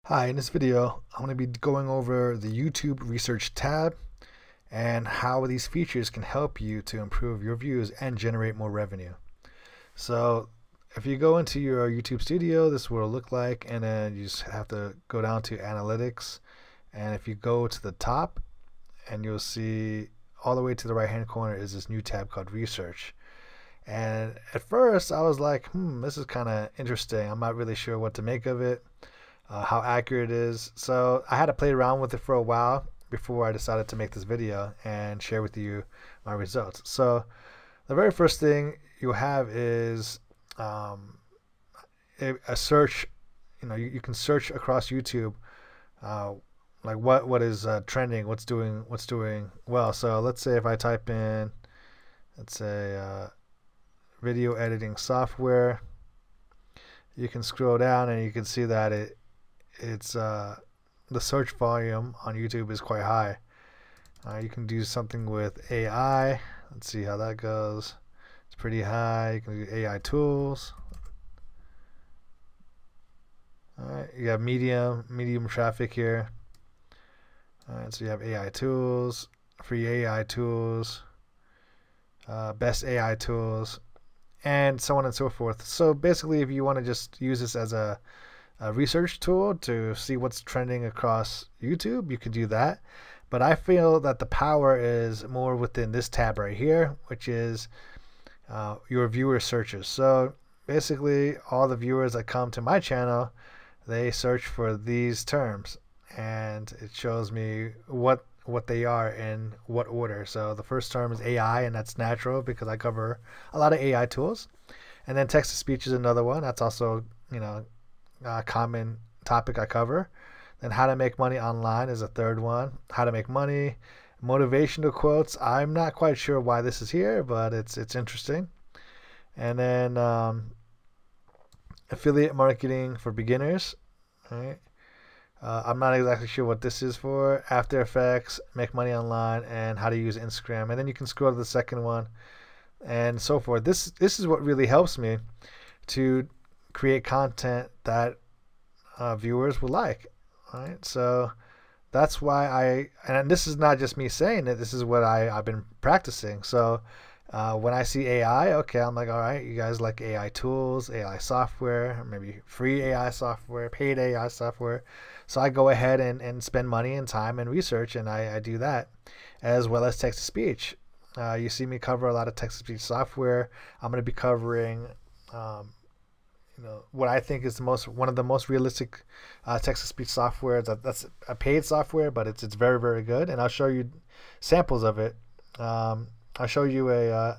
Hi, in this video, I'm going to be going over the YouTube Research tab and how these features can help you to improve your views and generate more revenue. So if you go into your YouTube studio, this is what it'll look like, and then you just have to go down to Analytics, and if you go to the top, and you'll see all the way to the right hand corner is this new tab called Research. And at first I was like, this is kind of interesting. I'm not really sure what to make of it. How accurate it is. So I had to play around with it for a while before I decided to make this video and share with you my results. So the very first thing you have is a search. You can search across YouTube, like what is trending, what's doing well. So let's say if I type in, let's say video editing software, you can scroll down and you can see that it's the search volume on YouTube is quite high. You can do something with AI. Let's see how that goes. It's pretty high. You can do AI tools. All right, you have medium traffic here. All right, so you have AI tools, free AI tools, best AI tools, and so on and so forth. So basically, if you want to just use this as a research tool to see what's trending across YouTube, you can do that. But I feel that the power is more within this tab right here, which is your viewer searches. So basically, all the viewers that come to my channel, they search for these terms, and it shows me what they are in what order. So the first term is AI, and that's natural because I cover a lot of AI tools. And then text to speech is another one. That's also, common topic I cover. Then how to make money online is a third one. How to make money, motivational quotes. I'm not quite sure why this is here, but it's interesting. And then affiliate marketing for beginners. Right. I'm not exactly sure what this is for. After Effects, make money online, and how to use Instagram. And then you can scroll to the second one, and so forth. This is what really helps me to create content that viewers will like. All right, so that's why and this is not just me saying it. This is what I've been practicing. So when I see AI, okay, I'm like, all right, you guys like AI tools, AI software, maybe free AI software, paid AI software. So I go ahead and spend money and time and research, and I do that, as well as text to speech. You see me cover a lot of text to speech software. I'm going to be covering what I think is one of the most realistic text to speech software. That's a paid software, but it's very, very good, and I'll show you samples of it. I'll show you a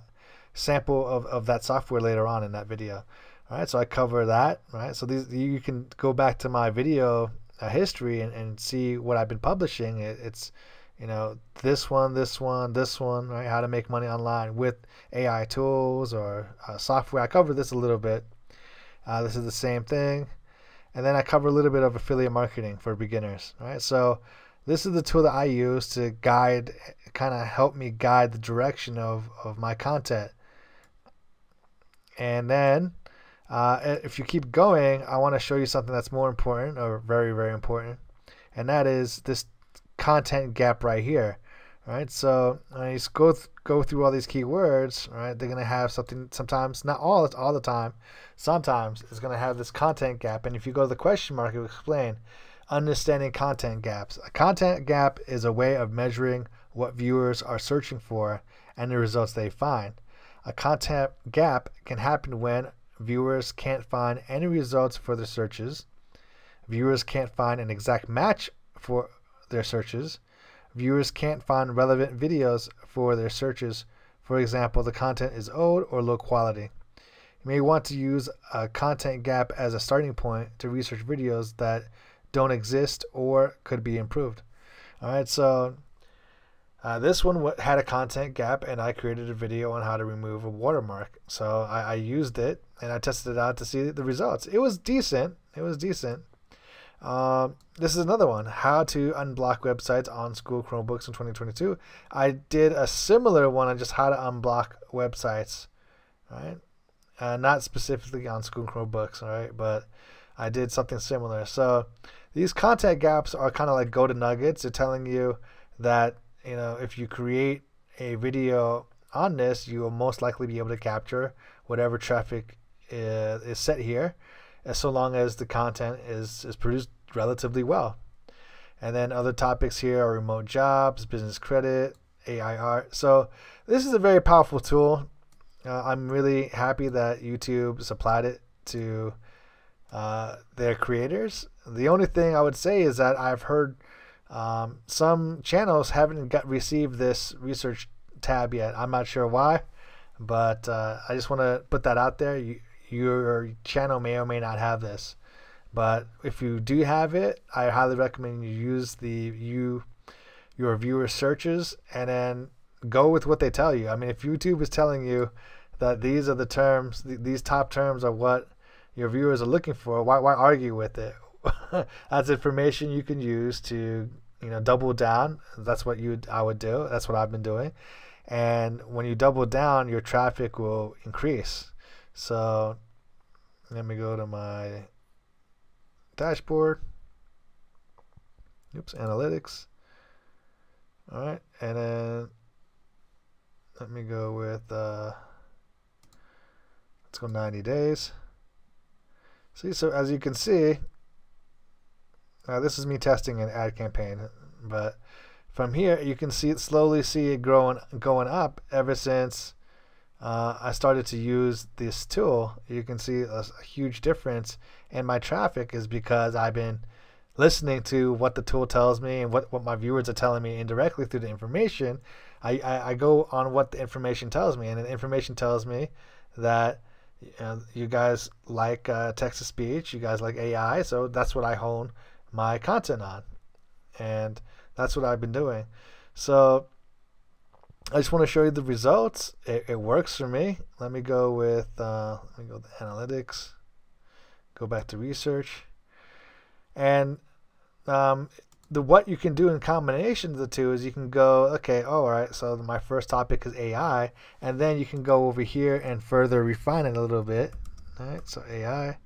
sample of that software later on in that video. All right, so I cover that. Right, so you can go back to my video history and see what I've been publishing. It's this one, right? How to make money online with AI tools or software. I cover this a little bit. This is the same thing. And then I cover a little bit of affiliate marketing for beginners. Right, so this is the tool that I use to kind of help me guide the direction of my content. And then if you keep going, I want to show you something that's more important, or very, very important, and that is this content gap right here. Right, so you just go through all these keywords. Right, they're gonna have something. Sometimes, not all the time. Sometimes it's gonna have this content gap, and if you go to the question mark, it will explain understanding content gaps. A content gap is a way of measuring what viewers are searching for and the results they find. A content gap can happen when viewers can't find any results for their searches. Viewers can't find an exact match for their searches. Viewers can't find relevant videos for their searches. For example, the content is old or low quality. You may want to use a content gap as a starting point to research videos that don't exist or could be improved. All right, so this one had a content gap, and I created a video on how to remove a watermark. So I used it and I tested it out to see the results. It was decent. This is another one, how to unblock websites on school Chromebooks in 2022. I did a similar one on just how to unblock websites, right? Not specifically on school Chromebooks, all right, but I did something similar. So these content gaps are kind of like golden nuggets. They're telling you that, if you create a video on this, you will most likely be able to capture whatever traffic is set here, so long as the content is produced relatively well. And then other topics here are remote jobs, business credit, AI art. So this is a very powerful tool. I'm really happy that YouTube supplied it to their creators. The only thing I would say is that I've heard some channels haven't received this research tab yet. I'm not sure why, but I just want to put that out there. Your channel may or may not have this, but if you do have it, I highly recommend you use your viewer searches and then go with what they tell you. I mean, if YouTube is telling you that these are the terms, these top terms are what your viewers are looking for, why argue with it? That's information you can use to double down. That's what I would do. That's what I've been doing. And when you double down, your traffic will increase. So let me go to my dashboard. Oops, analytics. All right, and then let me go with let's go 90 days. See, so as you can see, this is me testing an ad campaign, but from here you can slowly see it going up ever since I started to use this tool. You can see a huge difference in my traffic is because I've been listening to what the tool tells me and what my viewers are telling me indirectly through the information. I go on what the information tells me, and the information tells me that you guys like text-to-speech, you guys like AI, so that's what I hone my content on, and that's what I've been doing. So I just want to show you the results. It works for me. Let me go with to analytics, go back to research, and what you can do in combination of the two is you can go, okay, all right, so my first topic is AI, and then you can go over here and further refine it a little bit. All right, so AI.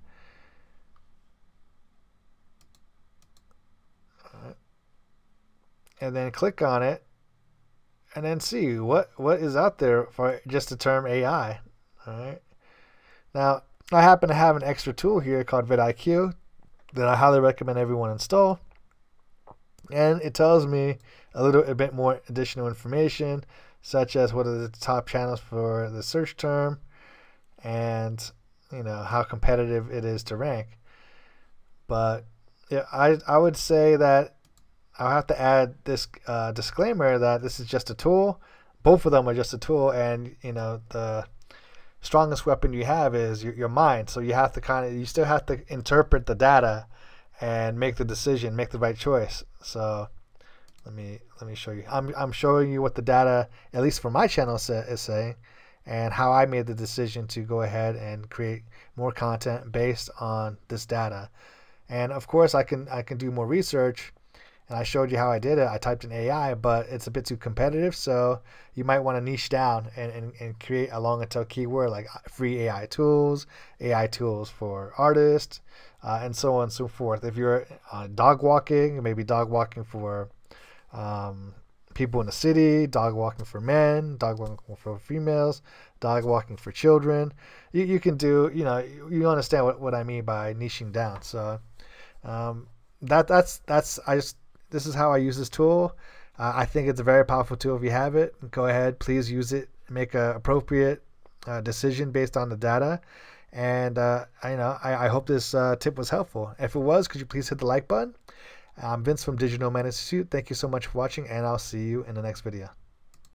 All right. And then click on it, and then see what is out there for just the term AI. All right. Now, I happen to have an extra tool here called Vid Iq that I highly recommend everyone install. And it tells me a bit more additional information, such as what are the top channels for the search term, and how competitive it is to rank. But yeah, I would say that I'll have to add this disclaimer that this is just a tool. Both of them are just a tool, and the strongest weapon you have is your mind. So you have to you still have to interpret the data and make the decision, make the right choice. So let me show you. I'm showing you what the data, at least for my channel, is saying, and how I made the decision to go ahead and create more content based on this data. And of course, I can do more research, and I showed you how I did it. I typed in AI, but it's a bit too competitive, so you might want to niche down and create a long tail keyword like free AI tools for artists, and so on and so forth. If you're dog walking, maybe dog walking for people in the city, dog walking for men, dog walking for females, dog walking for children. You can do, you understand what I mean by niching down. So this is how I use this tool. I think it's a very powerful tool. If you have it, go ahead, please use it. Make an appropriate decision based on the data. And I hope this tip was helpful. If it was, could you please hit the like button? I'm Vince from Digital Nomad Institute. Thank you so much for watching, and I'll see you in the next video.